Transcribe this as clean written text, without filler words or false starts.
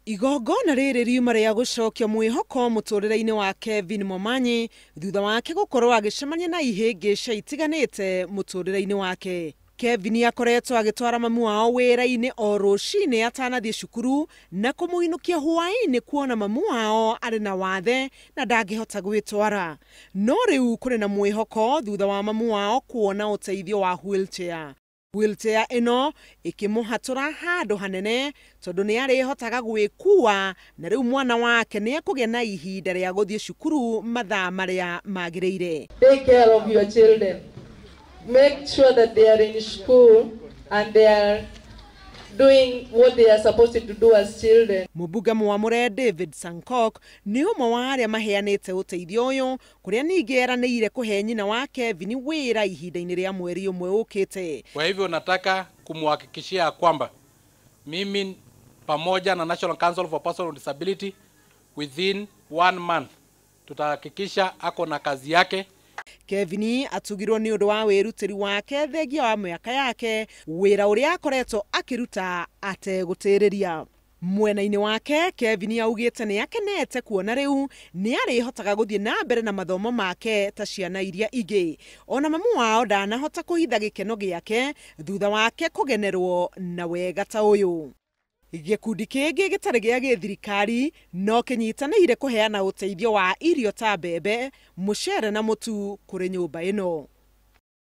Igongona rĩrĩ riuma rĩa gũcokia mwĩhoko mũtũrĩre-inĩ wa Kevin Momanyi thutha wake gũkorwo agĩcemania na ihĩngĩca itiganite mũtũrĩre-inĩ wake. Kevin akoretwo agĩtwara mamu wao wira-ini o rũcinĩ atanathiĩ cukuru na kũmũinũkia hwaĩ-inĩ kuona mamu wao arĩ na wathe na ndangĩhota gwĩtwara. No rĩu kũrĩ na mwĩhoko thutha wa mamu wao kuona ũteithio wa wheelchair. Wheelchair ĩno ĩkĩmũhatũra handũ hanene tondũ nĩ arĩhotaga gwĩkua na rĩu mwana wake nĩ ekũgĩa na ihinda rĩa gũthiĩ cukuru mathaa marĩa magĩrĩire. Take care of your children. Make sure that they are in school and they are doing what they are supposed to do as children. Mũmbunge mwamũre David Sankok nĩ ũmwe wa arĩa maheanĩte ũteithio ũyũ, kũrĩa ningĩ eranĩire kũhe nyina wa Kevin wĩra ihinda-inĩ rĩa mweri ũmwe ũkĩte. Kwa hivyo nataka kumhakikishia kwamba mimi pamoja na National Council for Persons with Disability within 1 month tutahakikisha ako na kazi yake. Kevin atugirwo nĩ ũndũ wa wĩrutĩri wake thengia wa mĩaka yake, wĩra ũrĩa akoretwo akĩruta ategũtĩrĩria. Mwena-inĩ wake Kevin augĩte nĩ akenete kuona rĩu nĩ arĩhotaga gũthiĩ na mbere na mathomo make ta ciana iria ingĩ. Ona mamu wao ndanahota kũhitha gĩkeno gĩake thutha wake kũgenerwo na wega ta ũyũ. Gĩkundi kĩngĩ gĩtarĩ gĩa gĩthirikari no kĩnyitanĩire kũheana ũteithio wa irio ta mbembe, mũcere na mũtu kũrĩ nyũmba ĩno.